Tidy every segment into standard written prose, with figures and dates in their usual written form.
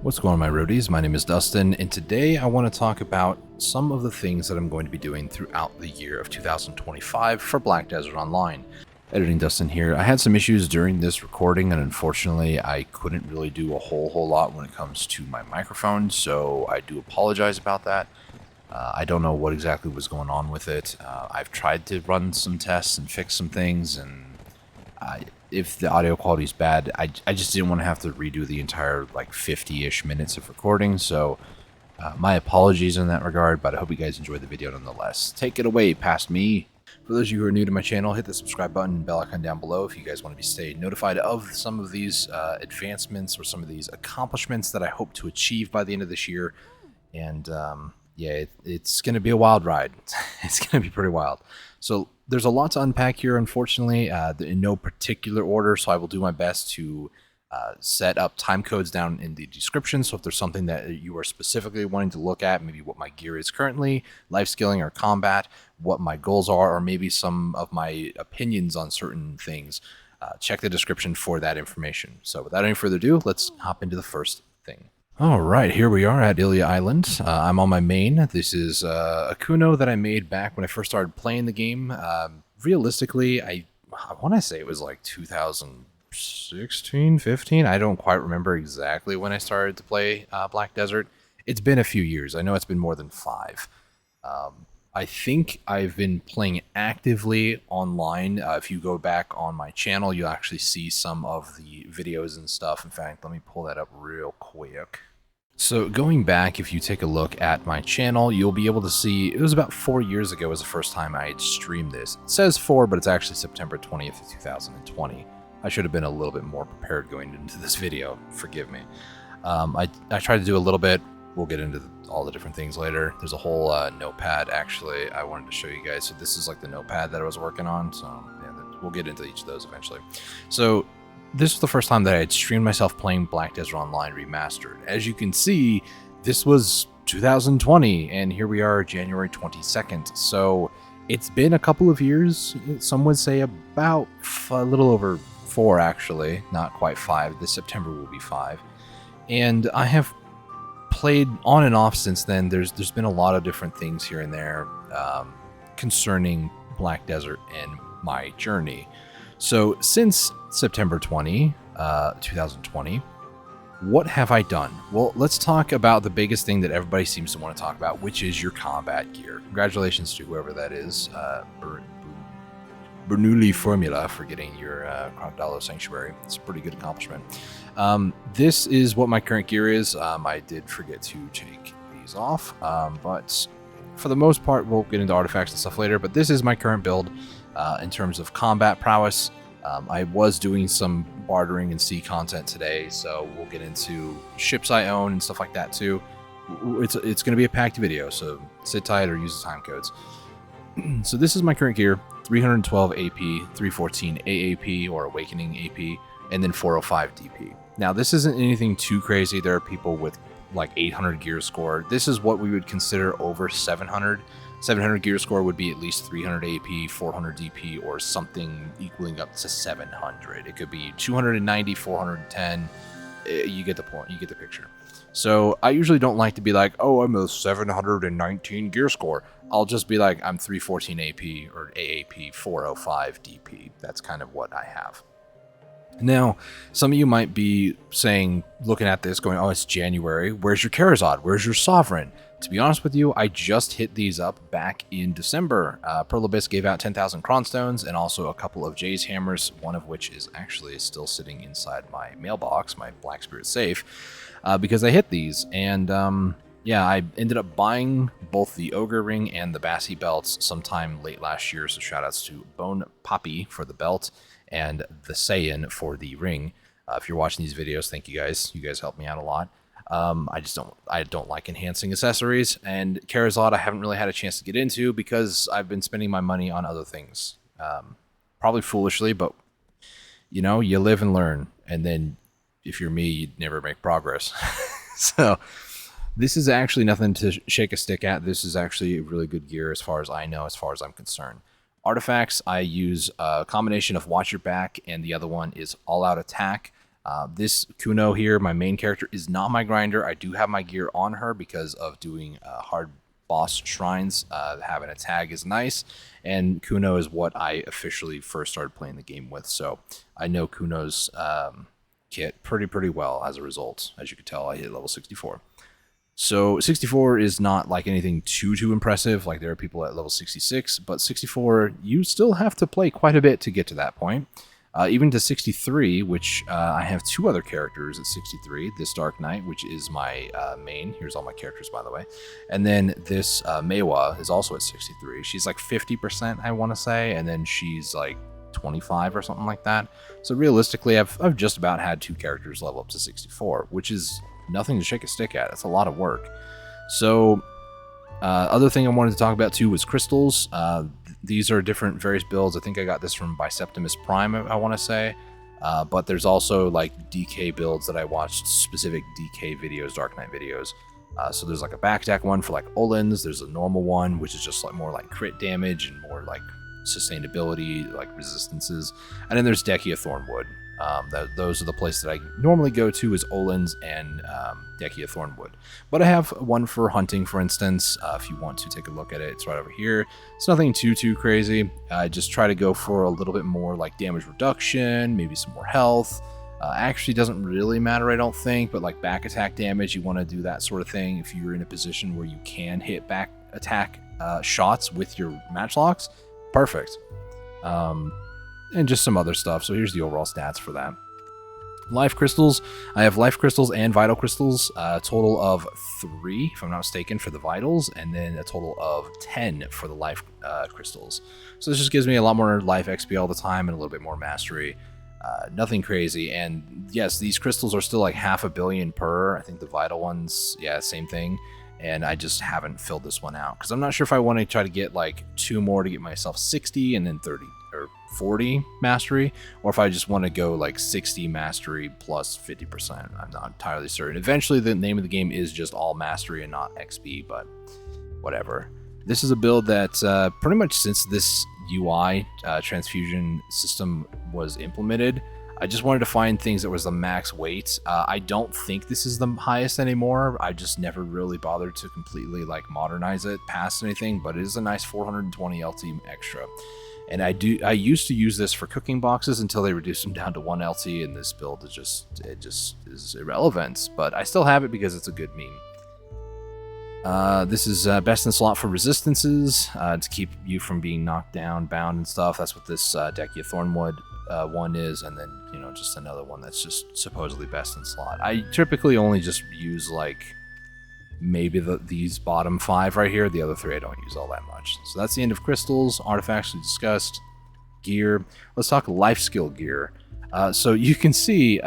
What's going on, my roadies? My name is Dustin, and today I want to talk about some of the things that I'm going to be doing throughout the year of 2025 for Black Desert Online. Editing Dustin here. I had some issues during this recording, and unfortunately I couldn't really do a whole lot when it comes to my microphone, so I do apologize about that. I don't know what exactly was going on with it. I've tried to run some tests and fix some things, and if the audio quality is bad, I just didn't want to have to redo the entire like 50-ish minutes of recording, so my apologies in that regard, but I hope you guys enjoyed the video nonetheless. Take it away past me. For those of you who are new to my channel, hit the subscribe button and bell icon down below if you guys want to be stay notified of some of these advancements or some of these accomplishments that I hope to achieve by the end of this year. And yeah, it's going to be a wild ride. It's going to be pretty wild. So there's a lot to unpack here, unfortunately, in no particular order, so I will do my best to set up time codes down in the description. So if there's something that you are specifically wanting to look at, maybe what my gear is currently, life skilling or combat, what my goals are, or maybe some of my opinions on certain things, check the description for that information. So without any further ado, let's hop into the first thing. All right, here we are at Ilya Island. I'm on my main. This is a Kuno that I made back when I first started playing the game. Realistically, I want to say it was like 2016, 15. I don't quite remember exactly when I started to play Black Desert. It's been a few years. I know it's been more than 5. I think I've been playing actively online. If you go back on my channel, you'll actually see some of the videos and stuff. In fact, let me pull that up real quick. So going back, if you take a look at my channel, you'll be able to see it was about 4 years ago was the first time I had streamed this. It says 4, but it's actually September 20th of 2020. I should have been a little bit more prepared going into this video. Forgive me. I tried to do a little bit. We'll get into all the different things later. There's a whole notepad, actually, I wanted to show you guys. So this is like the notepad that I was working on. So yeah, we'll get into each of those eventually. So this was the first time that I had streamed myself playing Black Desert Online Remastered. As you can see, this was 2020, and here we are, January 22nd. So it's been a couple of years. Some would say about a little over 4, actually. Not quite 5. This September will be 5. And I have played on and off since then. There's been a lot of different things here and there concerning Black Desert and my journey. So since September 2020, what have I done? Well, let's talk about the biggest thing that everybody seems to want to talk about, which is your combat gear. Congratulations to whoever that is, Bernoulli Formula, for getting your Crocodilo Sanctuary. It's a pretty good accomplishment. This is what my current gear is. I did forget to take these off, but for the most part, we'll get into artifacts and stuff later, but this is my current build in terms of combat prowess. I was doing some bartering and sea content today, so we'll get into ships I own and stuff like that too. It's going to be a packed video, so sit tight or use the time codes. So this is my current gear: 312 AP, 314 AAP or Awakening AP, and then 405 DP. Now this isn't anything too crazy. There are people with like 800 gear score. This is what we would consider over 700. 700 gear score would be at least 300 AP, 400 DP, or something equaling up to 700. It could be 290, 410. You get the point. You get the picture. So I usually don't like to be like, oh, I'm a 719 gear score. I'll just be like, I'm 314 AP or AAP, 405 DP. That's kind of what I have. Now, some of you might be saying, looking at this, going, oh, it's January. Where's your Charizard? Where's your Sovereign? To be honest with you, I just hit these up back in December. Pearl Abyss gave out 10,000 Cronstones and also a couple of Jay's Hammers, one of which is actually still sitting inside my mailbox, my Black Spirit safe, because I hit these. And yeah, I ended up buying both the Ogre Ring and the Bassy belts sometime late last year, so shoutouts to Bone Poppy for the belt and the Saiyan for the ring. If you're watching these videos, thank you guys. You guys help me out a lot. I don't like enhancing accessories, and Charizard I haven't really had a chance to get into because I've been spending my money on other things. Probably foolishly, but you know, you live and learn, and then if you're me, you'd never make progress. So this is actually nothing to shake a stick at. This is actually really good gear as far as I know, as far as I'm concerned. Artifacts, I use a combination of Watch Your Back, and the other one is All Out Attack. This Kuno here, my main character, is not my grinder. I do have my gear on her because of doing hard boss shrines. Having a tag is nice, and Kuno is what I officially first started playing the game with, so I know Kuno's kit pretty well as a result. As you can tell, I hit level 64. So 64 is not like anything too impressive, like there are people at level 66, but 64, you still have to play quite a bit to get to that point. Even to 63, which I have 2 other characters at 63. This Dark Knight, which is my main. Here's all my characters, by the way. And then this Meiwa is also at 63. She's like 50%, I want to say, and then she's like 25 or something like that. So realistically, I've just about had 2 characters level up to 64, which is nothing to shake a stick at. It's a lot of work. So other thing I wanted to talk about too was crystals. These are different various builds. I think I got this from Biceptimus Prime, I want to say. But there's also like DK builds that I watched, specific DK videos, Dark Knight videos. So there's like a back attack one for like Olins. There's a normal one, which is just like more like crit damage and more like sustainability, like resistances. And then there's Dekia Thornwood. Those are the places that I normally go to, is Olins and Dekia Thornwood. But I have one for hunting, for instance. If you want to take a look at it, it's right over here. It's nothing too crazy. I just try to go for a little bit more like damage reduction, maybe some more health. Actually doesn't really matter, I don't think, but like back attack damage, you want to do that sort of thing if you're in a position where you can hit back attack shots with your matchlocks. Perfect. And just some other stuff. So here's the overall stats for that. Life crystals. I have life crystals and vital crystals. A total of 3, if I'm not mistaken, for the vitals, and then a total of 10 for the life crystals. So this just gives me a lot more life XP all the time and a little bit more mastery. Nothing crazy. And yes, these crystals are still like 500 million per. I think the vital ones, yeah, same thing. And I just haven't filled this one out because I'm not sure if I want to try to get like 2 more to get myself 60 and then 30 or 40 mastery, or if I just want to go like 60 mastery plus 50%. I'm not entirely certain. Eventually the name of the game is just all mastery and not XP, but whatever. This is a build that pretty much since this UI transfusion system was implemented, I just wanted to find things that was the max weight. I don't think this is the highest anymore. I just never really bothered to completely like modernize it past anything, but it is a nice 420 LT extra. And I used to use this for cooking boxes until they reduced them down to 1 LT, and this build is just is irrelevant. But I still have it because it's a good meme. This is best in slot for resistances to keep you from being knocked down, bound, and stuff. That's what this Dekia Thornwood one is, and then just another one that's just supposedly best in slot. I typically only just use like maybe these bottom 5 right here. The other 3 I don't use all that much. So that's the end of crystals. Artifacts we discussed. Gear. Let's talk life skill gear. So you can see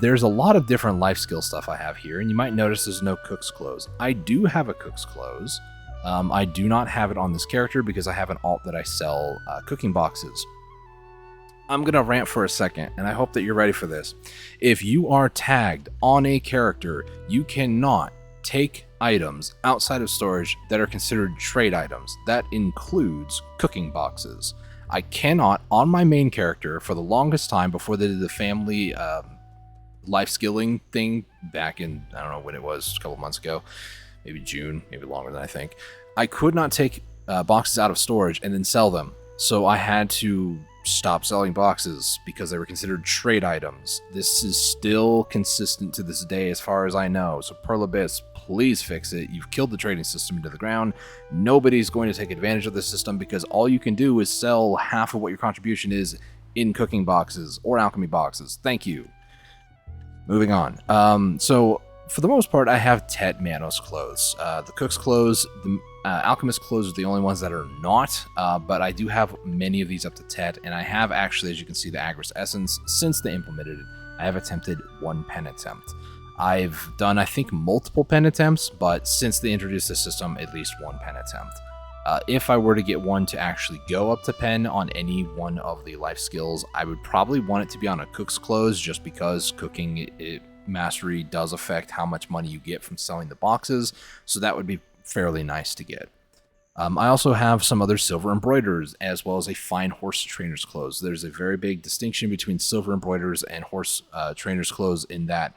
there's a lot of different life skill stuff I have here, and you might notice there's no cook's clothes. I do have a cook's clothes. I do not have it on this character because I have an alt that I sell cooking boxes. I'm going to rant for a second, and I hope that you're ready for this. If you are tagged on a character, you cannot take items outside of storage that are considered trade items. That includes cooking boxes. I cannot, on my main character, for the longest time before they did the family life skilling thing back in, I don't know when it was, a couple months ago, maybe June, maybe longer than I think, I could not take boxes out of storage and then sell them. So I had to stop selling boxes because they were considered trade items. This is still consistent to this day as far as I know. So Pearl Abyss, please fix it. You've killed the trading system into the ground. Nobody's going to take advantage of this system because all you can do is sell half of what your contribution is in cooking boxes or alchemy boxes. Thank you. Moving on. So for the most part, I have Tet Manos clothes. The cook's clothes, the alchemist clothes are the only ones that are not, but I do have many of these up to Tet, and I have actually, as you can see, the Agris Essence. Since they implemented it, I have attempted 1 pen attempt. I've done, I think, multiple pen attempts, but since they introduced the system, at least 1 pen attempt. If I were to get one to actually go up to pen on any one of the life skills, I would probably want it to be on a cook's clothes, just because cooking mastery does affect how much money you get from selling the boxes, so that would be fairly nice to get. I also have some other silver embroiders, as well as a fine horse trainer's clothes. There's a very big distinction between silver embroiders and horse trainer's clothes in that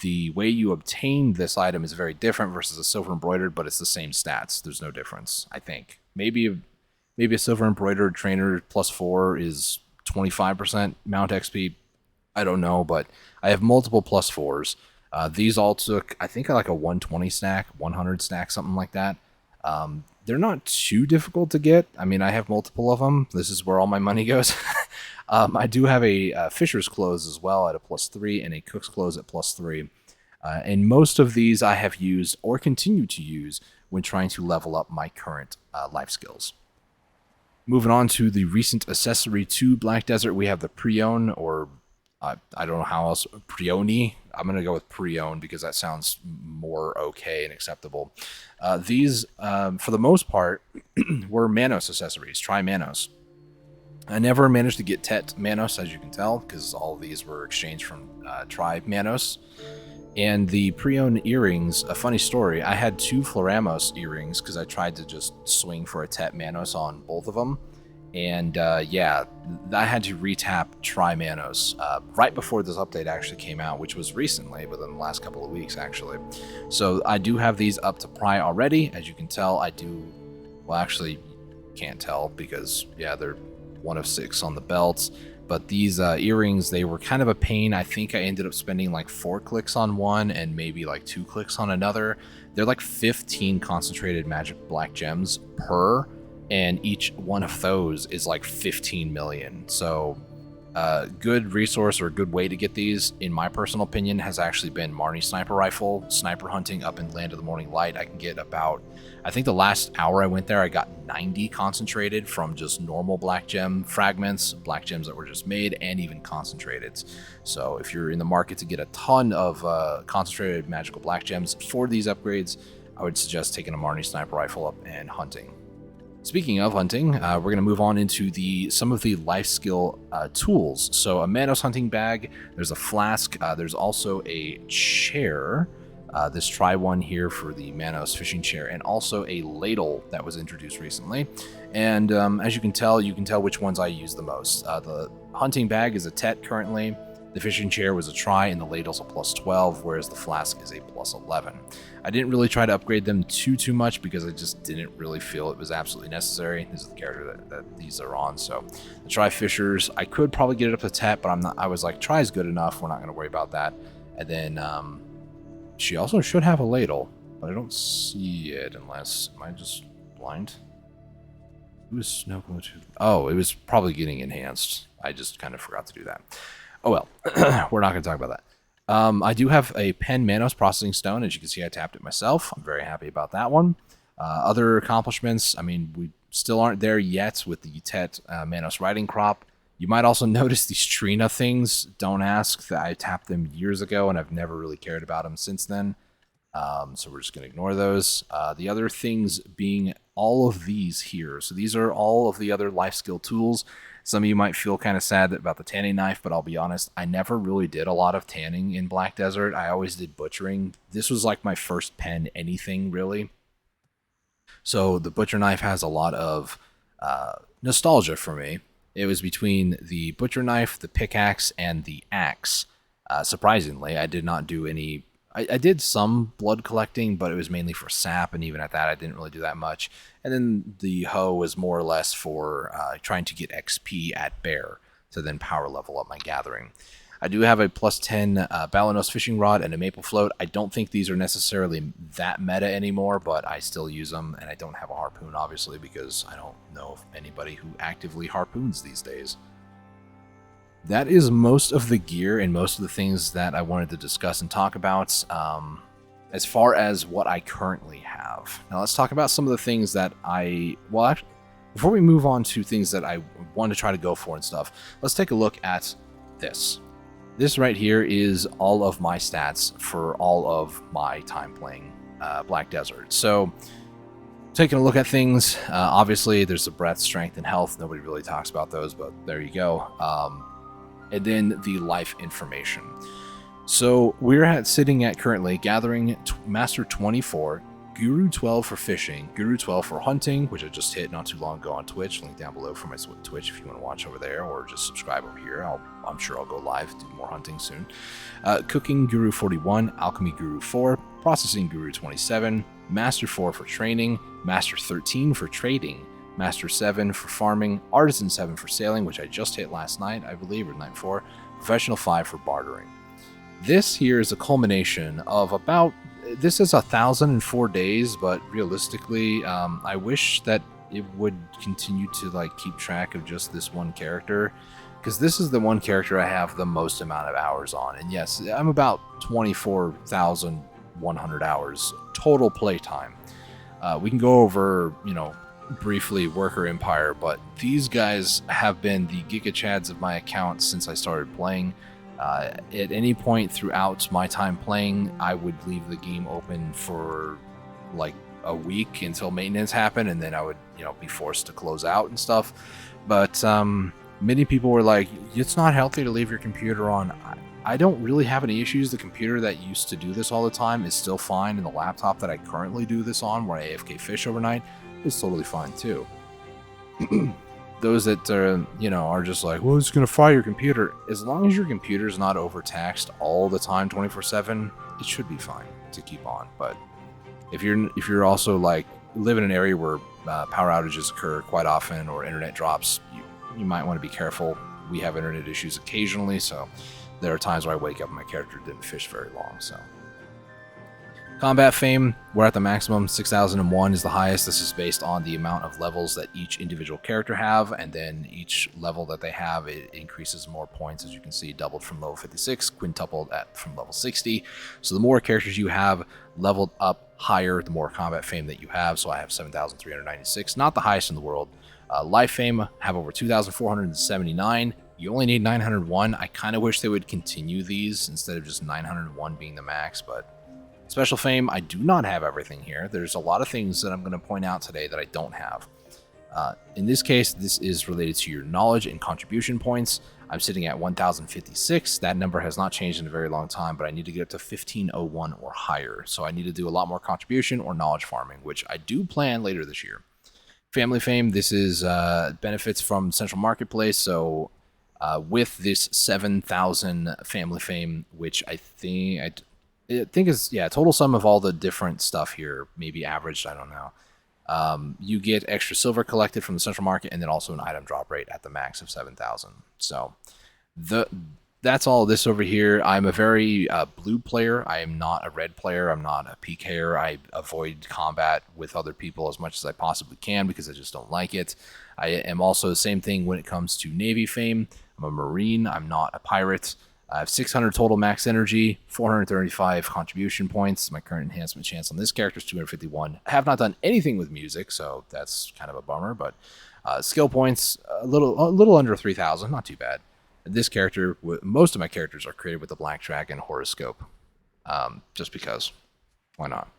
the way you obtain this item is very different versus a silver embroidered, but it's the same stats. There's no difference, I think. Maybe a silver embroidered trainer +4 is 25% mount XP. I don't know, but I have multiple +4s. These all took, I think, like a 120 stack, 100 stack, something like that. They're not too difficult to get. I mean, I have multiple of them. This is where all my money goes. I do have a fisher's clothes as well at a +3 and a cook's clothes at +3. And most of these I have used or continue to use when trying to level up my current life skills. Moving on to the recent accessory to Black Desert, we have the Prion, or I don't know how else, Prioni. I'm going to go with Prion because that sounds more okay and acceptable. These, for the most part, were Manos accessories, Tri-Manos. I never managed to get Tet Manos, as you can tell, because all of these were exchanged from Tri-Manos. And the Prion earrings, a funny story, I had 2 Floramos earrings because I tried to just swing for a Tet Manos on both of them. And yeah, I had to retap Tri-Manos right before this update actually came out, which was recently, within the last couple of weeks actually. So I do have these up to Pri already. As you can tell, I do, well actually can't tell because yeah, they're 1 of 6 on the belts. But these earrings, they were kind of a pain. I think I ended up spending like 4 clicks on one and maybe like 2 clicks on another. They're like 15 concentrated magic black gems per, and each one of those is like 15 million. So good resource or a good way to get these, in my personal opinion, has actually been Marnie sniper rifle, sniper hunting up in Land of the Morning Light. I can get about, I think the last hour I went there, I got 90 concentrated from just normal black gem fragments, black gems that were just made, and even concentrated. So if you're in the market to get a ton of concentrated magical black gems for these upgrades, I would suggest taking a Marnie sniper rifle up and hunting. Speaking of hunting, we're going to move on into some of the life skill tools. So a Manos hunting bag, there's a flask, there's also a chair, this try one here for the Manos fishing chair, and also a ladle that was introduced recently. And as you can tell which ones I use the most. The hunting bag is a Tet currently, the fishing chair was a try, and the ladle's a +12, whereas the flask is a +11. I didn't really try to upgrade them too much because I just didn't really feel it was absolutely necessary. This is the character that these are on. So the try fishers, I could probably get it up to Tet, but I was like, try is good enough. We're not going to worry about that. And then she also should have a ladle, but I don't see it unless, am I just blind? Who's Snow Glow 2? Oh, it was probably getting enhanced. I just kind of forgot to do that. Oh well, we're not going to talk about that. I do have a Pen Manos Processing Stone. As you can see, I tapped it myself. I'm very happy about that one. Other accomplishments, I mean, we still aren't there yet with the Tet Manos Riding Crop. You might also notice these Trina things. Don't ask, that I tapped them years ago, and I've never really cared about them since then. So we're just going to ignore those. The other things being all of these here. So these are all of the other life skill tools. Some of you might feel kind of sad about the tanning knife, but I'll be honest, I never really did a lot of tanning in Black Desert. I always did butchering. This was like my first pen anything, really. So the butcher knife has a lot of nostalgia for me. It was between the butcher knife, the pickaxe, and the axe. Surprisingly, I did not do any... I did some blood collecting, but it was mainly for sap, and even at that, I didn't really do that much. And then the hoe was more or less for trying to get XP at bear to then power level up my gathering. I do have a +10 Balanos fishing rod and a maple float. I don't think these are necessarily that meta anymore, but I still use them, and I don't have a harpoon, obviously, because I don't know of anybody who actively harpoons these days. That is most of the gear and most of the things that I wanted to discuss and talk about as far as what I currently have. Now let's talk about some of the things that well, actually, before we move on to things that I want to try to go for and stuff, let's take a look at this. This right here is all of my stats for all of my time playing Black Desert. So taking a look at things, obviously there's the breath, strength, and health. Nobody really talks about those, but there you go. And then the life information. So we're sitting at currently gathering Master 24, Guru 12 for fishing, Guru 12 for hunting, which I just hit not too long ago on Twitch. Link down below for my Twitch if you want to watch over there, or just subscribe over here. I'm sure I'll go live, do more hunting soon. Cooking Guru 41, Alchemy Guru 4, Processing Guru 27, Master 4 for training, Master 13 for trading, Master 7 for farming, Artisan 7 for sailing, which I just hit last night, I believe, or the night before, Professional 5 for bartering. This here is a culmination of about, this is 1,004 days, but realistically, I wish that it would continue to like keep track of just this one character, because this is the one character I have the most amount of hours on. And yes, I'm about 24,100 hours total playtime. We can go over, briefly Worker Empire, but these guys have been the Giga Chads of my account since I started playing. At any point throughout my time playing, I would leave the game open for like a week until maintenance happened, and then I would, be forced to close out and stuff. But many people were like, it's not healthy to leave your computer on. I don't really have any issues. The computer that used to do this all the time is still fine, and the laptop that I currently do this on, where I AFK fish overnight, is totally fine too. Those that are just like, well, it's gonna fry your computer. As long as your computer's not overtaxed all the time, 24/7, it should be fine to keep on. But if you're also like live in an area where power outages occur quite often or internet drops, you might want to be careful. We have internet issues occasionally, so there are times where I wake up and my character didn't fish very long. So combat fame, we're at the maximum. 6,001 is the highest. This is based on the amount of levels that each individual character have, and then each level that they have, it increases more points. As you can see, doubled from level 56, quintupled from level 60. So the more characters you have leveled up higher, the more combat fame that you have. So I have 7,396, not the highest in the world. Life fame, have over 2,479. You only need 901. I kind of wish they would continue these instead of just 901 being the max, but special fame, I do not have everything here. There's a lot of things that I'm going to point out today that I don't have. In this case, this is related to your knowledge and contribution points. I'm sitting at 1,056. That number has not changed in a very long time, but I need to get up to 1,501 or higher. So I need to do a lot more contribution or knowledge farming, which I do plan later this year. Family fame, this is benefits from Central Marketplace. So with this 7,000 family fame, which I think is, total sum of all the different stuff here, maybe averaged, I don't know. You get extra silver collected from the central market, and then also an item drop rate at the max of 7,000. So that's all this over here. I'm a very blue player. I am not a red player. I'm not a PKer. I avoid combat with other people as much as I possibly can because I just don't like it. I am also the same thing when it comes to Navy fame. I'm a Marine. I'm not a pirate. I have 600 total max energy, 435 contribution points. My current enhancement chance on this character is 251. I have not done anything with music, so that's kind of a bummer. But skill points, a little under 3,000, not too bad. This character, most of my characters are created with the Black Dragon horoscope, just because. Why not?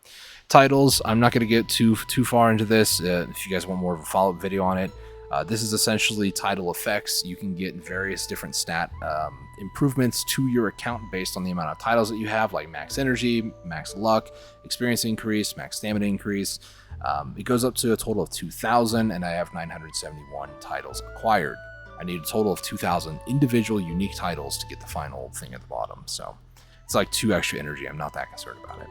Titles, I'm not going to get too far into this. If you guys want more of a follow-up video on it, this is essentially title effects. You can get various different stat improvements to your account based on the amount of titles that you have, like max energy, max luck, experience increase, max stamina increase. It goes up to a total of 2,000, and I have 971 titles acquired. I need a total of 2,000 individual unique titles to get the final thing at the bottom. So it's like 2 extra energy. I'm not that concerned about it.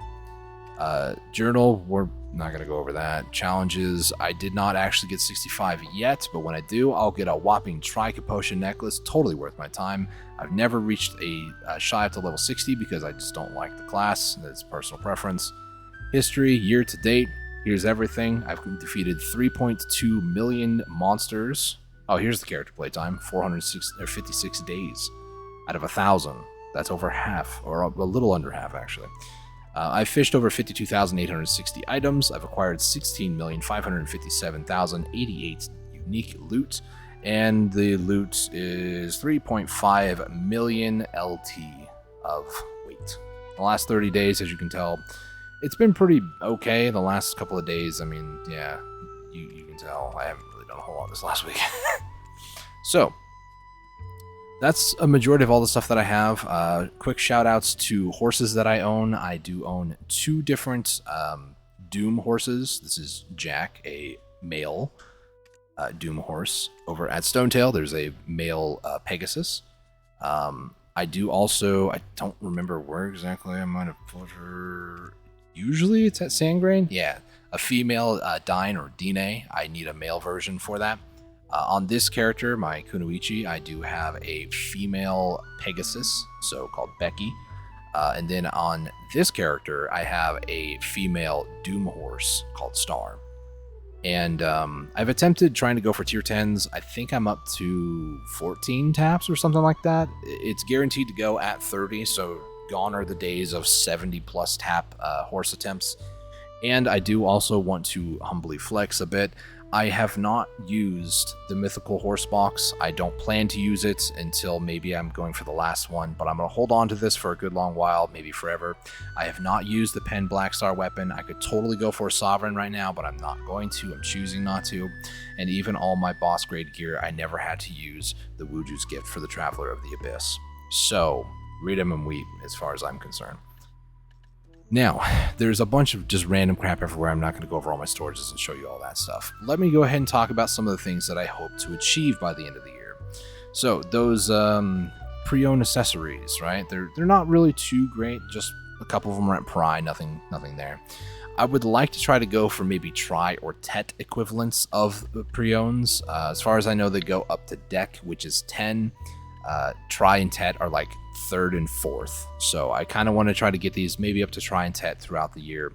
Journal, we're not going to go over that. Challenges, I did not actually get 65 yet, but when I do, I'll get a whopping Tri-Capotion necklace. Totally worth my time. I've never reached a shy up to level 60 because I just don't like the class. That's personal preference. History, year to date, here's everything. I've defeated 3.2 million monsters. Oh, here's the character playtime, 456 days out of 1,000. That's over half, or a little under half, actually. I've fished over 52,860 items. I've acquired 16,557,088 unique loot, and the loot is 3.5 million LT of weight. The last 30 days, as you can tell, it's been pretty okay. The last couple of days, I mean, yeah, you can tell I haven't really done a whole lot this last week. So that's a majority of all the stuff that I have. Quick shout outs to horses that I own. I do own 2 different Doom horses. This is Jack, a male Doom horse. Over at Stonetail, there's a male Pegasus. I do also, I don't remember where exactly I might have put her. Usually it's at Sandgrain. Yeah, a female Dine or Dine. I need a male version for that. On this character, my Kunoichi, I do have a female Pegasus, so called Becky. And then on this character, I have a female Doom horse called Star. And I've attempted trying to go for tier 10s. I think I'm up to 14 taps or something like that. It's guaranteed to go at 30, so gone are the days of 70 plus tap horse attempts. And I do also want to humbly flex a bit. I have not used the mythical horse box. I don't plan to use it until maybe I'm going for the last one, but I'm going to hold on to this for a good long while, maybe forever. I have not used the Pen Black Star weapon. I could totally go for a Sovereign right now, but I'm not going to. I'm choosing not to. And even all my boss grade gear, I never had to use the Wuju's gift for the Traveler of the Abyss. So, read 'em and weep as far as I'm concerned. Now, there's a bunch of just random crap everywhere. I'm not going to go over all my storages and show you all that stuff. Let me go ahead and talk about some of the things that I hope to achieve by the end of the year. So, those pre-owned accessories, right? They're not really too great. Just a couple of them are at Pry, nothing there. I would like to try to go for maybe Tri or Tet equivalents of the pre-owns. As far as I know, they go up to Deck, which is 10. Tri and Tet are like 3rd and 4th, so I kind of want to try to get these maybe up to Tri and Tet throughout the year,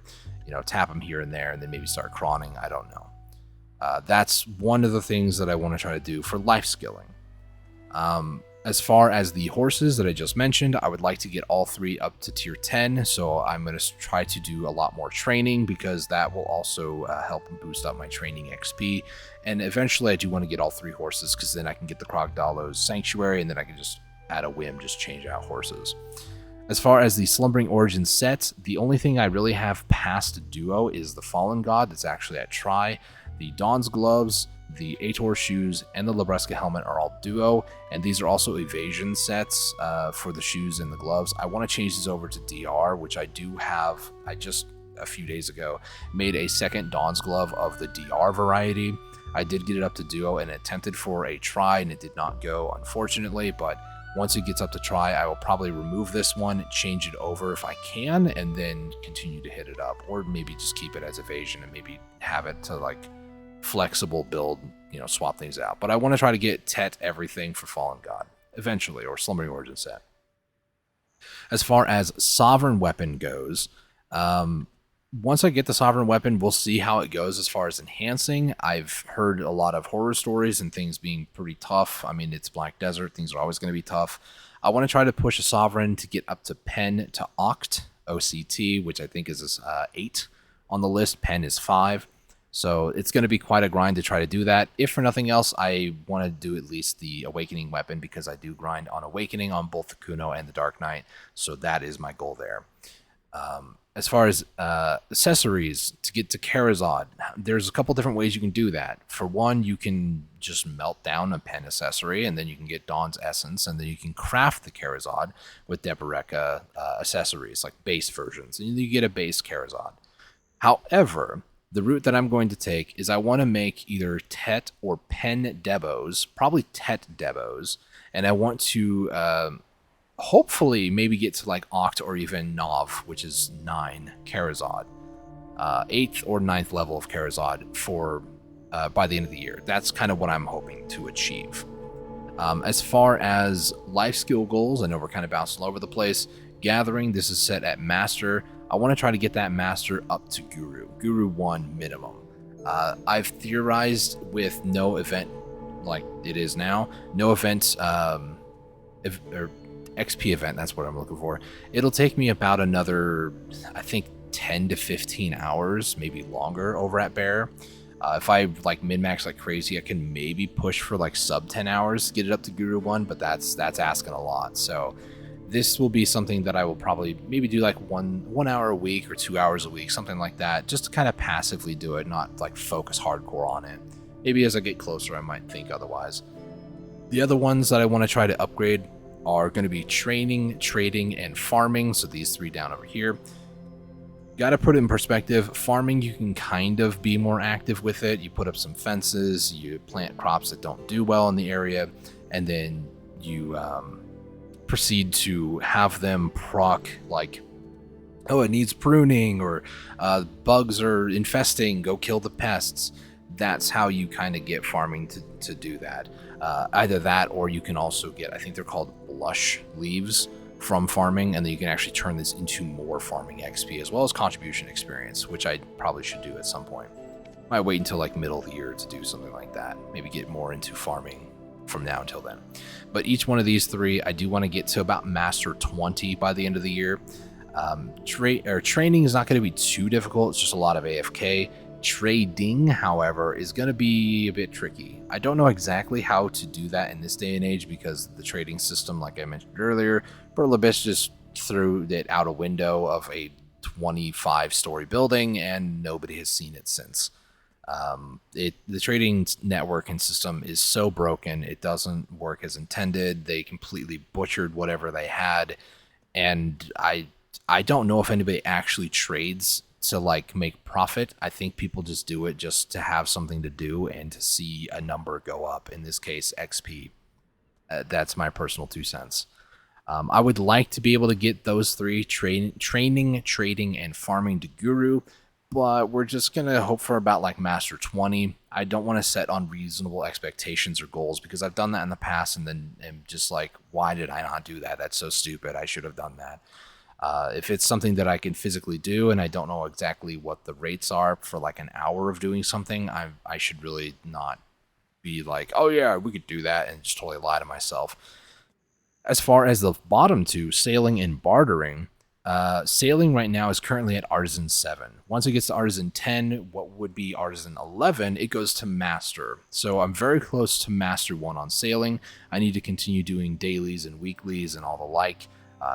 tap them here and there, and then maybe start crawling. I don't know. That's one of the things that I want to try to do for life skilling. As far as the horses that I just mentioned, I would like to get all 3 up to tier 10, so I'm going to try to do a lot more training, because that will also help boost up my training XP. And eventually I do want to get all 3 horses, because then I can get the Crocodolo's Sanctuary, and then I can just, at a whim, just change out horses. As far as the Slumbering Origins set, the only thing I really have past Duo is the Fallen God that's actually at Tri. The Dawn's Gloves, the Ator shoes, and the Labresca helmet are all Duo, and these are also evasion sets for the shoes and the gloves. I want to change these over to DR, which I do have. I just, a few days ago, made a second Dawn's Glove of the DR variety. I did get it up to Duo and attempted for a Tri, and it did not go, unfortunately, but once it gets up to Tri, I will probably remove this one, change it over if I can, and then continue to hit it up, or maybe just keep it as evasion and maybe have it to like flexible build, swap things out. But I want to try to get Tet everything for Fallen God eventually, or Slumbering Origin set. As far as Sovereign Weapon goes, once I get the Sovereign Weapon, we'll see how it goes as far as enhancing. I've heard a lot of horror stories and things being pretty tough. I mean, it's Black Desert. Things are always going to be tough. I want to try to push a Sovereign to get up to Pen to Oct, OCT, which I think is 8 on the list. Pen is 5. So it's going to be quite a grind to try to do that. If for nothing else, I want to do at least the Awakening weapon, because I do grind on Awakening on both the Kuno and the Dark Knight. So that is my goal there. As far as accessories to get to Charizard, there's a couple different ways you can do that. For one, you can just melt down a pen accessory, and then you can get Dawn's Essence, and then you can craft the Charizard with Deboreka accessories, like base versions, and you get a base Charizard. However, the route that I'm going to take is I want to make either Tet or Pen Debos, probably Tet Debos, and I want to hopefully maybe get to like Oct or even Nov, which is 9 Charizard, 8th or 9th level of Charizard for by the end of the year. That's kind of what I'm hoping to achieve. As far as life skill goals, I know we're kind of bouncing all over the place. Gathering, this is set at Master. I want to try to get that Master up to Guru 1 minimum. I've theorized with no event like it is now, no event, or XP event, that's what I'm looking for. It'll take me about another, I think, 10 to 15 hours, maybe longer over at Bear. If I like min-max like crazy, I can maybe push for like sub 10 hours to get it up to Guru 1, but that's asking a lot. So this will be something that I will probably maybe do like one hour a week or 2 hours a week, something like that, just to kind of passively do it, not like focus hardcore on it. Maybe as I get closer, I might think otherwise. The other ones that I want to try to upgrade are going to be training, trading, and farming. So these 3 down over here. got to put it in perspective. Farming, you can kind of be more active with it. You put up some fences, you plant crops that don't do well in the area, and then you proceed to have them proc, like, oh, it needs pruning, or bugs are infesting, go kill the pests. That's how you kind of get farming to do that. Either that, or you can also get, I think they're called blush leaves from farming, and then you can actually turn this into more farming XP as well as contribution experience, which I probably should do at some point. Might wait until like middle of the year to do something like that. Maybe get more into farming from now until then. But each one of these three, I do want to get to about Master 20 by the end of the year. Training is not going to be too difficult. It's just a lot of AFK. Trading, however, is going to be a bit tricky. I don't know exactly how to do that in this day and age because the trading system, like I mentioned earlier, Berlabis just threw it out a window of a 25-story building and nobody has seen it since. The trading network and system is so broken, it doesn't work as intended. They completely butchered whatever they had, and I don't know if anybody actually trades to like make profit. I think people just do it just to have something to do and to see a number go up. In this case, XP. That's my personal 2 cents. I would like to be able to get those three, training, trading, and farming to Guru, but we're just going to hope for about like Master 20. I don't want to set unreasonable expectations or goals because I've done that in the past and then am just like, why did I not do that? That's so stupid. I should have done that. If it's something that I can physically do and I don't know exactly what the rates are for like an hour of doing something, I should really not be like, oh yeah, we could do that, and just totally lie to myself. As far as the bottom two, sailing and bartering, sailing right now is currently at Artisan 7. Once it gets to Artisan 10, what would be Artisan 11, it goes to Master. So I'm very close to Master 1 on sailing. I need to continue doing dailies and weeklies and all the like.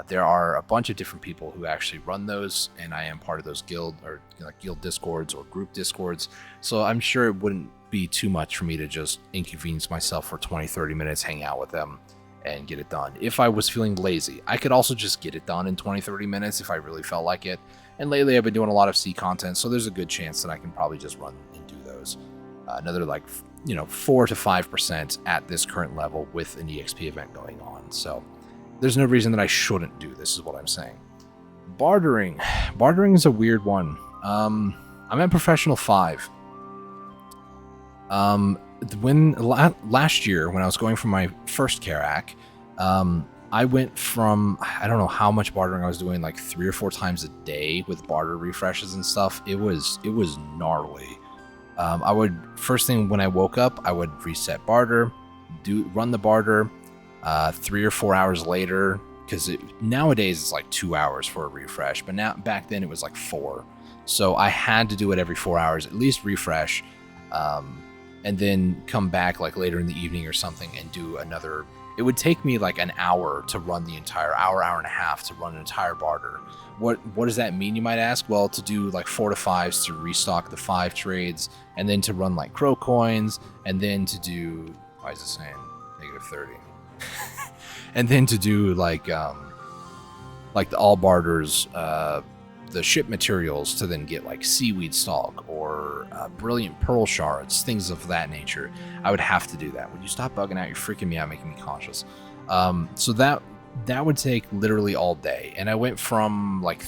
There are a bunch of different people who actually run those, and I am part of those guild discords or group discords. So I'm sure it wouldn't be too much for me to just inconvenience myself for 20-30 minutes, hang out with them, and get it done. If I was feeling lazy, I could also just get it done in 20-30 minutes if I really felt like it. And lately I've been doing a lot of C content, so there's a good chance that I can probably just run and do those. Another 4 to 5% at this current level with an EXP event going on. So there's no reason that I shouldn't do this, is what I'm saying. Bartering. Bartering is a weird one. I'm at Professional 5. Last year, when I was going for my first Carrack, I went from, I don't know how much bartering I was doing, like 3 or 4 times a day with barter refreshes and stuff. It was gnarly. I would, first thing when I woke up, I would reset barter, run the barter, 3 or 4 hours later, because nowadays it's like 2 hours for a refresh, but back then it was like 4. So I had to do it every 4 hours, at least refresh, and then come back like later in the evening or something and do another. It would take me like an hour to run the entire hour and a half to run an entire barter. What does that mean, you might ask? Well, to do like 4 to 5s to restock the 5 trades, and then to run like crow coins, and then to do, why is it saying -30? And then to do like the all barters, the ship materials to then get like seaweed stalk or brilliant pearl shards, things of that nature. I would have to do that. Would you stop bugging out? You're freaking me out, making me conscious. So that would take literally all day. And I went from like,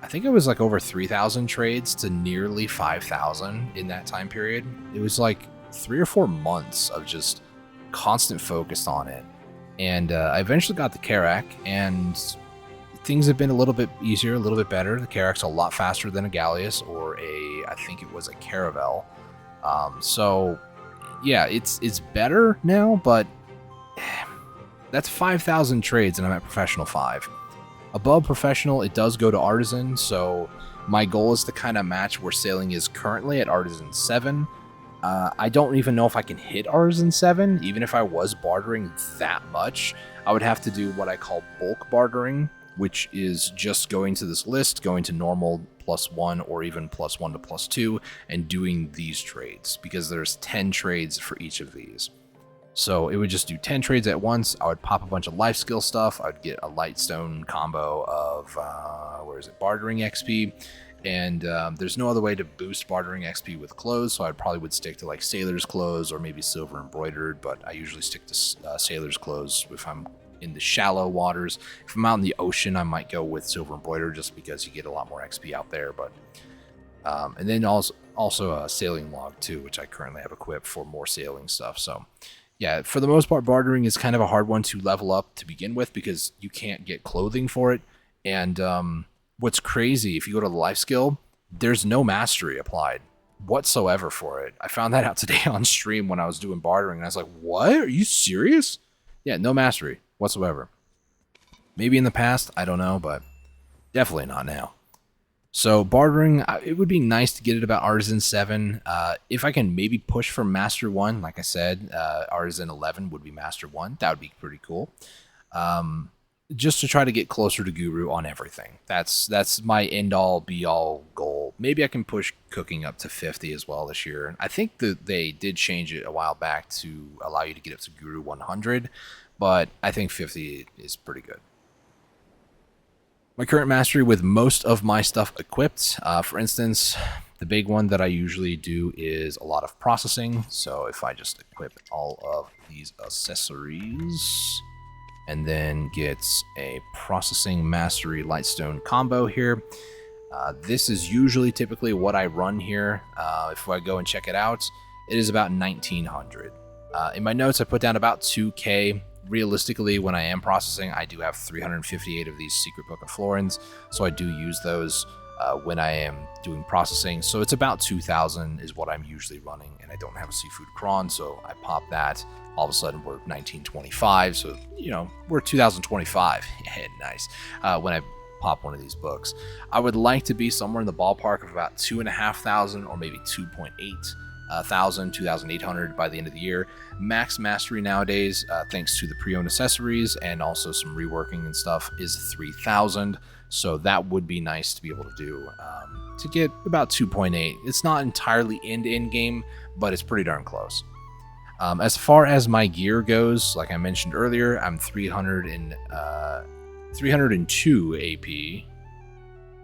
I think it was like over 3,000 trades to nearly 5,000 in that time period. It was like 3 or 4 months of just constant focus on it. And I eventually got the Carrack, and things have been a little bit easier, a little bit better. The Carrack's a lot faster than a Galleus or I think it was a Caravel. So yeah, it's better now, but that's 5,000 trades and I'm at Professional 5. Above Professional, it does go to Artisan, so my goal is to kind of match where sailing is currently at Artisan 7. I don't even know if I can hit Artisan 7, even if I was bartering that much. I would have to do what I call bulk bartering, which is just going to this list, going to normal +1 or even +1 to +2, and doing these trades, because there's 10 trades for each of these. So it would just do 10 trades at once. I would pop a bunch of life skill stuff. I would get a Lightstone combo of, bartering XP, and there's no other way to boost bartering XP with clothes, so I probably would stick to like sailor's clothes or maybe silver embroidered, but I usually stick to sailor's clothes if I'm in the shallow waters. If I'm out in the ocean, I might go with silver embroidered just because you get a lot more XP out there. But and then also a sailing log too, which I currently have equipped for more sailing stuff. So yeah, for the most part, bartering is kind of a hard one to level up to begin with because you can't get clothing for it. And what's crazy, if you go to the life skill, there's no mastery applied whatsoever for it. I found that out today on stream when I was doing bartering, and I was like, what? Are you serious? Yeah, no mastery whatsoever. Maybe in the past, I don't know, but definitely not now. So bartering, it would be nice to get it about Artisan 7. If I can maybe push for Master 1, like I said, Artisan 11 would be Master 1. That would be pretty cool. Just to try to get closer to Guru on everything. That's my end-all, be-all goal. Maybe I can push cooking up to 50 as well this year. I think that they did change it a while back to allow you to get up to Guru 100, but I think 50 is pretty good. My current mastery with most of my stuff equipped, for instance, the big one that I usually do is a lot of processing. So if I just equip all of these accessories and then get a processing mastery lightstone combo here, this is usually typically what I run here. If I go and check it out, it is about 1900. In my notes, I put down about 2K. Realistically, when I am processing, I do have 358 of these secret book of florins, so I do use those when I am doing processing. So it's about 2,000 is what I'm usually running, and I don't have a seafood cron, so I pop that. All of a sudden, we're 1925, so we're 2025. Yeah, nice. When I pop one of these books, I would like to be somewhere in the ballpark of about 2,500 or maybe 2,800, 2,800 by the end of the year. Max mastery nowadays, thanks to the pre-owned accessories and also some reworking and stuff, is 3,000. So that would be nice to be able to do to get about 2.8. It's not entirely end game, but it's pretty darn close. As far as my gear goes, like I mentioned earlier, I'm 302 AP.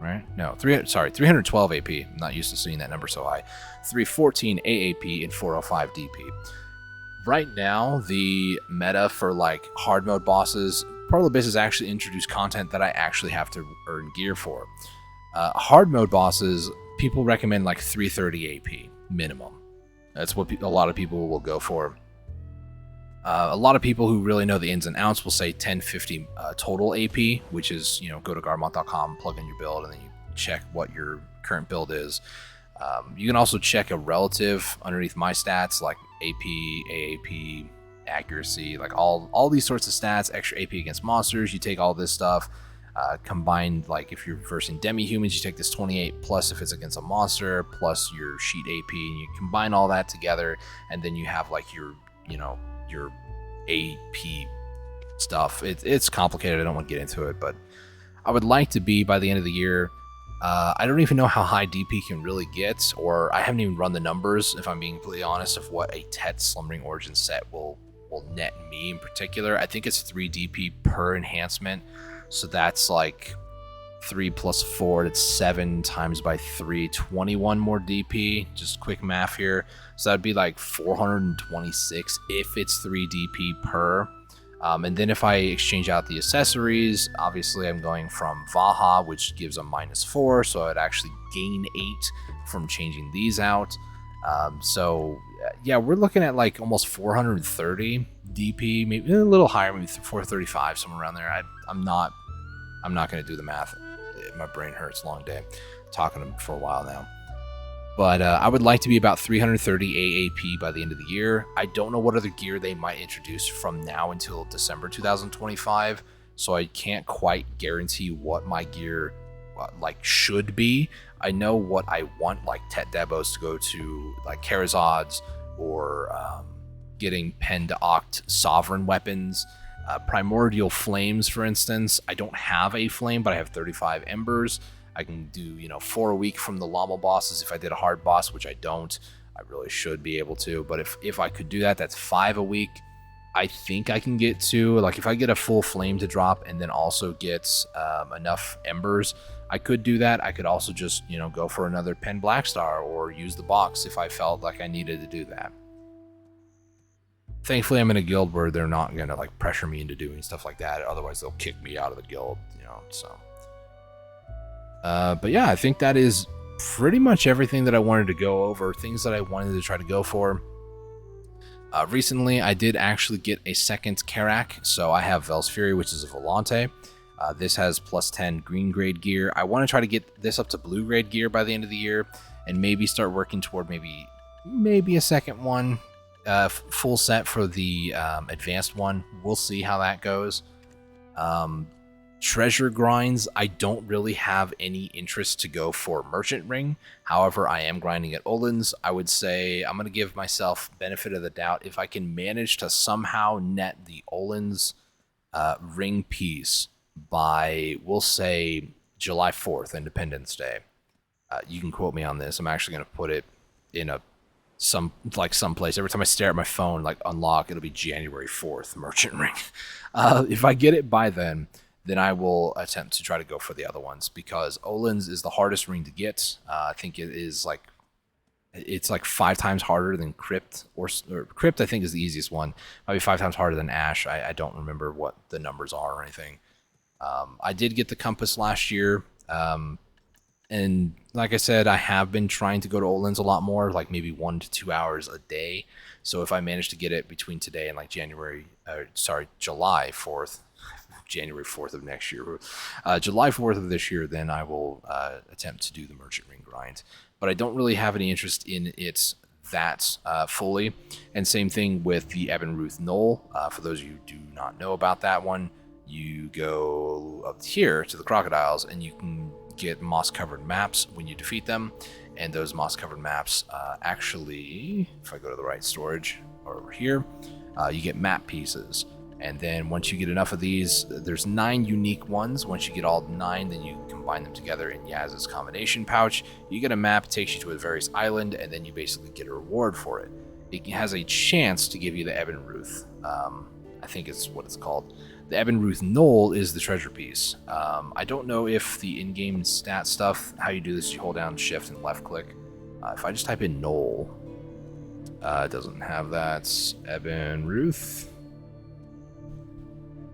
Right? No, 312 AP. I'm not used to seeing that number so high. 314 AAP and 405 DP. Right now, the meta for like hard mode bosses, Part of the Abyss has actually introduced content that I actually have to earn gear for. Hard mode bosses, people recommend like 330 AP minimum. That's what a lot of people will go for. A lot of people who really know the ins and outs will say 1050 total AP, which is, go to garmont.com, plug in your build, and then you check what your current build is. You can also check a relative underneath my stats, like AP, AAP, accuracy, like all these sorts of stats, extra AP against monsters. You take all this stuff, combined, like if you're versing demi-humans, you take this 28 plus if it's against a monster, plus your sheet AP, and you combine all that together, and then you have like your AP stuff. It's complicated. I don't want to get into it, but I would like to be by the end of the year. I don't even know how high DP can really get, or I haven't even run the numbers, if I'm being completely honest, of what a Tet Slumbering Origin set will net me in particular. I think it's 3 DP per enhancement, so that's like 3 plus 4, that's 7 times by 3, 21 more DP. Just quick math here. So that'd be like 426 if it's 3 DP per. And then if I exchange out the accessories, obviously I'm going from Vaha, which gives a -4, so I'd actually gain 8 from changing these out. So yeah, we're looking at like almost 430 DP, maybe a little higher, maybe 435, somewhere around there. I'm not going to do the math. My brain hurts. Long day. Talking to them for a while now. But I would like to be about 330 AAP by the end of the year. I don't know what other gear they might introduce from now until December 2025, so I can't quite guarantee what my gear should be. I know what I want, like Tet Debos to go to, like Carracks, or getting Pen to Oct Sovereign weapons. Primordial Flames, for instance. I don't have a flame, but I have 35 embers. I can do, 4 a week from the llama bosses if I did a hard boss, which I don't. I really should be able to, but if I could do that, that's 5 a week. I think I can get to, like, if I get a full flame to drop and then also get enough embers, I could do that. I could also just, you know, go for another Pen Black Star or use the box if I felt like I needed to do that. Thankfully, I'm in a guild where they're not going to like pressure me into doing stuff like that. Otherwise, they'll kick me out of the guild, you know, so. But yeah, I think that is pretty much everything that I wanted to go over, things that I wanted to try to go for. Recently, I did actually get a second Carrack, so I have Vel's Fury, which is a Volante. This has plus 10 green grade gear. I want to try to get this up to blue grade gear by the end of the year, and maybe start working toward maybe a second one, full set for the advanced one. We'll see how that goes. Treasure grinds, I don't really have any interest to go for Merchant Ring. However, I am grinding at Olin's. I would say I'm going to give myself benefit of the doubt. If I can manage to somehow net the Olin's ring piece by, we'll say, July 4th, Independence Day. You can quote me on this. I'm actually going to put it in some place. Every time I stare at my phone, like unlock, it'll be January 4th, Merchant Ring. If I get it by then I will attempt to try to go for the other ones, because Olin's is the hardest ring to get. I think it's like 5 times harder than Crypt, or Crypt I think is the easiest one. Might be 5 times harder than Ash. I don't remember what the numbers are or anything. I did get the Compass last year, and like I said, I have been trying to go to Olin's a lot more, like maybe 1 to 2 hours a day. So if I manage to get it between today and like July 4th, January 4th of next year, July 4th of this year, then I will attempt to do the Merchant Ring grind. But I don't really have any interest in it that fully. And same thing with the Ebenruth Knoll. For those of you who do not know about that one, you go up here to the crocodiles and you can get moss-covered maps when you defeat them. And those moss-covered maps actually, if I go to the right storage over here, you get map pieces. And then once you get enough of these, there's 9 unique ones. Once you get all 9, then you combine them together in Yaz's combination pouch. You get a map, takes you to a various island, and then you basically get a reward for it. It has a chance to give you the Ebenruth. I think it's what it's called. The Ebenruth Knoll is the treasure piece. I don't know if the in-game stat stuff, how you do this, you hold down shift and left click. If I just type in Knoll, it doesn't have that. Ebenruth.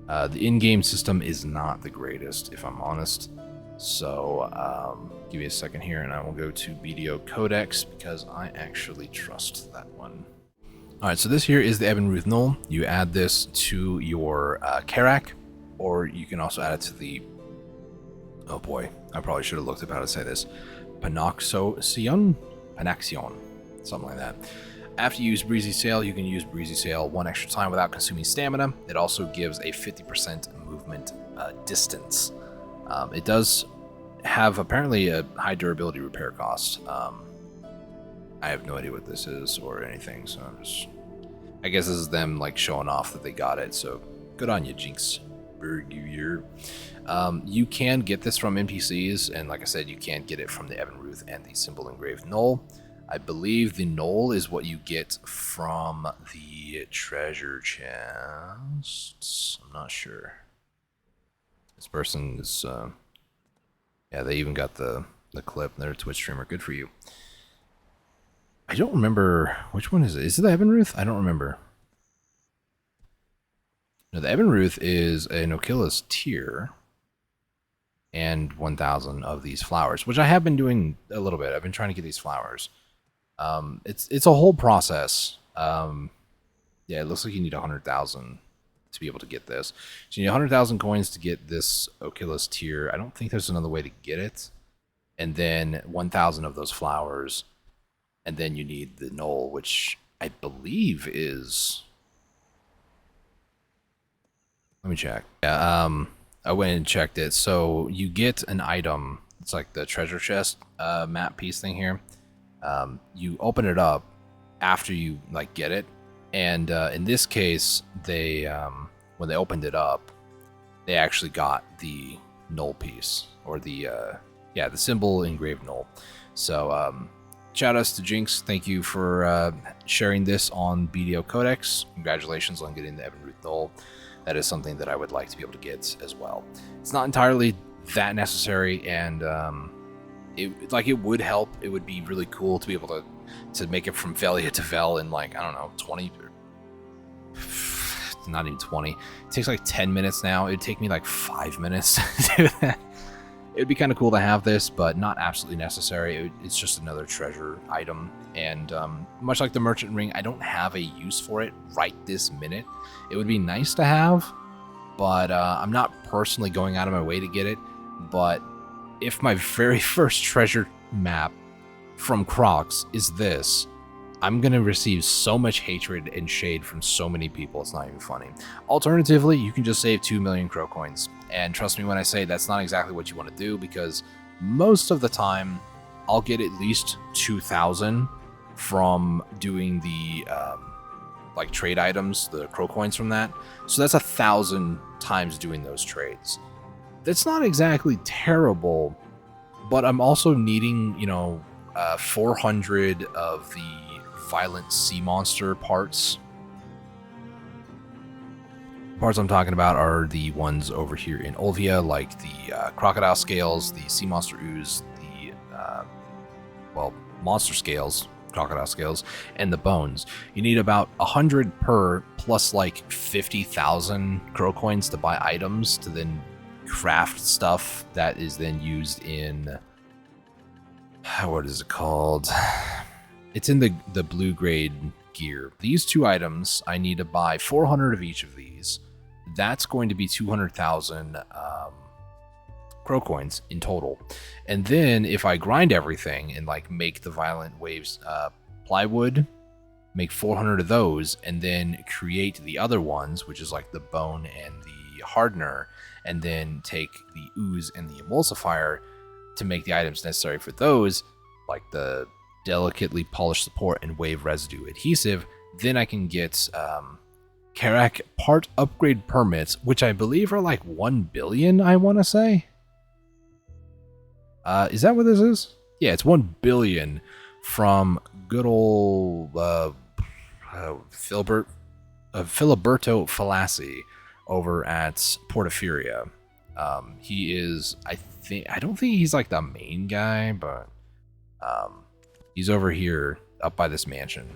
The in-game system is not the greatest, if I'm honest. So, give me a second here, and I will go to BDO Codex, because I actually trust that one. Alright, so this here is the Ebenruth Knoll. You add this to your Carrack, or you can also add it to the... Oh boy, I probably should have looked up how to say this. Panaxion? Panaxion. Something like that. After you use Breezy Sail, you can use Breezy Sail 1 extra time without consuming stamina. It also gives a 50% movement distance. It does have apparently a high durability repair cost. I have no idea what this is or anything, so I guess this is them like showing off that they got it. So good on you, Jinx. You can get this from NPCs, and like I said, you can get it from the Ebenruth and the Symbol Engraved Knoll. I believe the Knoll is what you get from the treasure chests. I'm not sure. This person is, yeah, they even got the clip. They're a Twitch streamer. Good for you. I don't remember, which one is it? Is it the Ebenruth? I don't remember. No, the Ebenruth is an Ochilus tier and 1,000 of these flowers, which I have been doing a little bit. I've been trying to get these flowers. It's a whole process. Yeah, it looks like you need 100,000 to be able to get this. So you need 100,000 coins to get this Ochilus tier. I don't think there's another way to get it. And then 1,000 of those flowers. And then you need the Knoll, which I believe is... Let me check. Yeah, I went and checked it. So you get an item. It's like the treasure chest map piece thing here. You open it up after you like get it, and in this case, they when they opened it up, they actually got the Knoll piece, or the the symbol engraved Knoll. So shout outs to Jinx. Thank you for sharing this on BDO Codex. Congratulations on getting the Ebenruth Knoll. That is something that I would like to be able to get as well. It's not entirely that necessary, and it would help. It would be really cool to be able to make it from Velia to Vel in like, I don't know, 20, not even 20. It takes like 10 minutes now. It'd take me like 5 minutes to do that. It'd be kind of cool to have this, but not absolutely necessary. It's just another treasure item, and much like the merchant ring, I don't have a use for it right this minute. It would be nice to have, but I'm not personally going out of my way to get it. But if my very first treasure map from Carracks is this, I'm going to receive so much hatred and shade from so many people, it's not even funny. Alternatively, you can just save 2 million crow coins. And trust me when I say that's not exactly what you want to do, because most of the time, I'll get at least 2,000 from doing the like trade items, the crow coins from that. So that's 1,000 times doing those trades. That's not exactly terrible, but I'm also needing, 400 of the violent sea monster parts. Parts I'm talking about are the ones over here in Olvia, like the crocodile scales, the sea monster ooze, the monster scales, crocodile scales, and the bones. You need about 100 per, plus like 50,000 crow coins to buy items to then craft stuff that is then used in, what is it called? It's in the blue grade gear. These two items, I need to buy 400 of each of these. That's going to be 200,000 crow coins in total. And then if I grind everything and like make the violent waves plywood, make 400 of those, and then create the other ones, which is like the bone and the hardener, and then take the ooze and the emulsifier to make the items necessary for those, like the delicately polished support and wave residue adhesive, then I can get Carracks part upgrade permits, which I believe are like 1 billion, I want to say. Is that what this is? Yeah, it's 1 billion from good old Filiberto Falassi over at Portaferia. He is, I don't think he's like the main guy, but he's over here up by this mansion.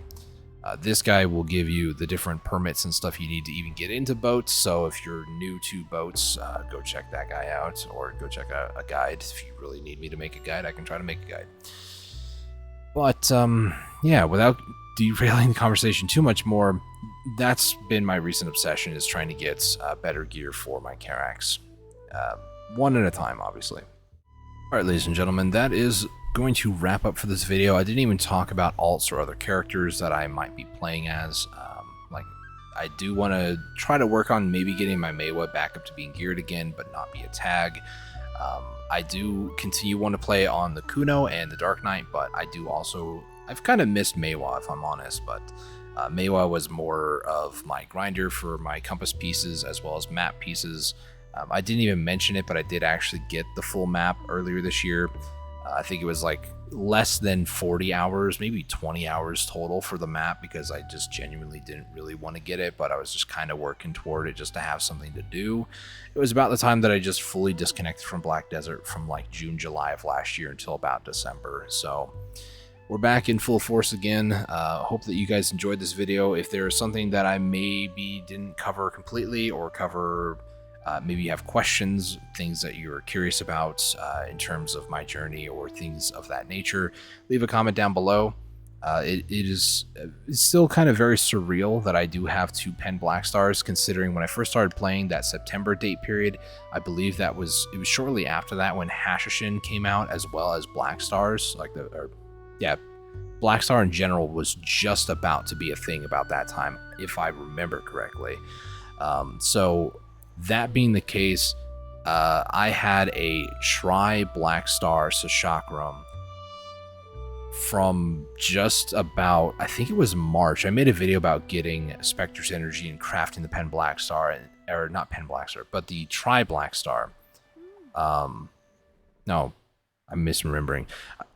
This guy will give you the different permits and stuff you need to even get into boats. So if you're new to boats, go check that guy out, or go check out a guide. If you really need me to make a guide, I can try to make a guide. But yeah, without derailing the conversation too much more, that's been my recent obsession, is trying to get better gear for my Carracks. One at a time, obviously. Alright, ladies and gentlemen, that is going to wrap up for this video. I didn't even talk about alts or other characters that I might be playing as. Like, I do want to try to work on maybe getting my Meiwa back up to being geared again, but not be a tag. I do continue want to play on the Kuno and the Dark Knight, but I do also, I've kind of missed Meiwa, if I'm honest, but Meiwa was more of my grinder for my compass pieces as well as map pieces. I didn't even mention it, but I did actually get the full map earlier this year. I think it was like less than 40 hours, maybe 20 hours total for the map, because I just genuinely didn't really want to get it, but I was just kind of working toward it just to have something to do. It was about the time that I just fully disconnected from Black Desert from like June, July of last year until about December. So we're back in full force again. Hope that you guys enjoyed this video. If there is something that I maybe didn't cover completely, or cover maybe you have questions, things that you're curious about in terms of my journey or things of that nature, leave a comment down below. It's still kind of very surreal that I do have 2 pen black stars, considering when I first started playing that September date period, I believe it was shortly after that when Hashishin came out, as well as black stars, black star in general was just about to be a thing about that time, if I remember correctly. So that being the case, I had a Black Star Sashakram from just about, I think it was March. I made a video about getting Spectre's Energy and crafting the Pen Black Star, or not Pen Black Star, but the Black Star. No, I'm misremembering.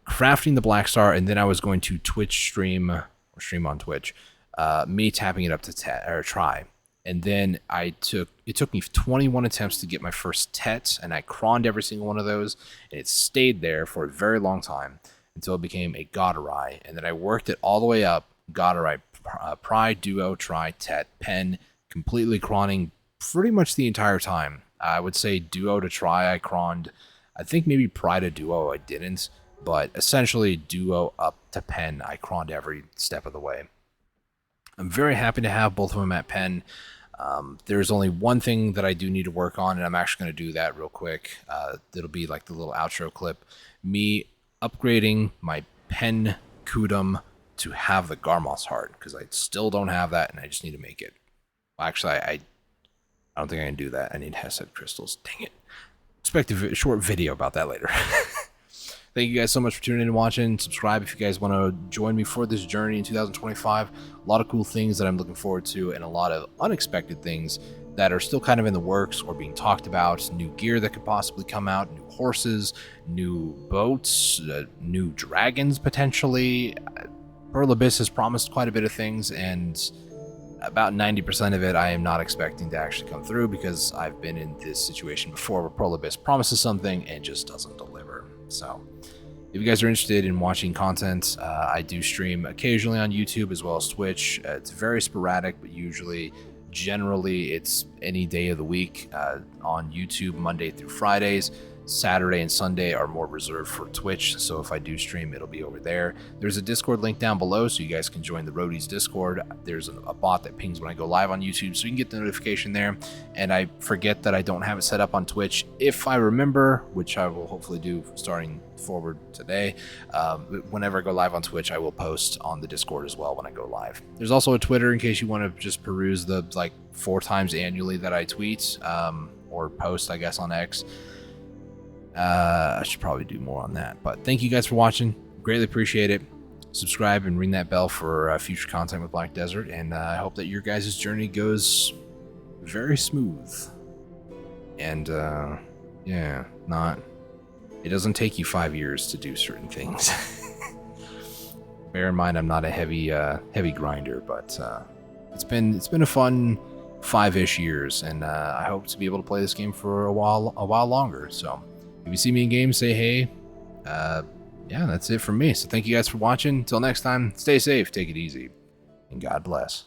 Crafting the Black Star, and then I was going to Twitch stream, or stream on Twitch, me tapping it up to try. And then it took me 21 attempts to get my first tet, and I croned every single one of those, and it stayed there for a very long time until it became a Godarai. And then I worked it all the way up, Godarai, Pry, Duo, Try, Tet, Pen, completely cronning pretty much the entire time. I would say Duo to Try I croned. I think maybe Pry to Duo I didn't, but essentially Duo up to Pen I croned every step of the way. I'm very happy to have both of them at Pen. There's only one thing that I do need to work on, and I'm actually going to do that real quick. It'll be like the little outro clip. Me upgrading my Pen Kudum to have the Garmos heart, because I still don't have that, and I just need to make it. Well, actually, I don't think I can do that. I need Hesed crystals. Dang it. Expect a short video about that later. Thank you guys so much for tuning in and watching. Subscribe if you guys want to join me for this journey in 2025. A lot of cool things that I'm looking forward to, and a lot of unexpected things that are still kind of in the works or being talked about. New gear that could possibly come out, new horses, new boats, new dragons potentially. Pearl Abyss has promised quite a bit of things, and about 90% of it I am not expecting to actually come through, because I've been in this situation before where Pearl Abyss promises something and just doesn't deliver. So if you guys are interested in watching content, I do stream occasionally on YouTube as well as Twitch. It's very sporadic, but generally it's any day of the week. On YouTube, Monday through Fridays. Saturday and Sunday are more reserved for Twitch, so if I do stream, it'll be over there. There's a Discord link down below, so you guys can join the Roadies Discord. There's a bot that pings when I go live on YouTube, so you can get the notification there. And I forget that I don't have it set up on Twitch. If I remember, which I will hopefully do starting forward today, whenever I go live on Twitch, I will post on the Discord as well when I go live. There's also a Twitter in case you want to just peruse the 4 times annually that I tweet or post, I guess, on X. I should probably do more on that. But thank you guys for watching. Greatly appreciate it. Subscribe and ring that bell for future content with Black Desert. And I hope that your guys' journey goes very smooth. And yeah, it doesn't take you 5 years to do certain things. Bear in mind, I'm not a heavy grinder, but it's been a fun 5-ish years, and I hope to be able to play this game for a while longer. So if you see me in game, say hey. Yeah, that's it from me. So thank you guys for watching. Until next time, stay safe, take it easy, and God bless.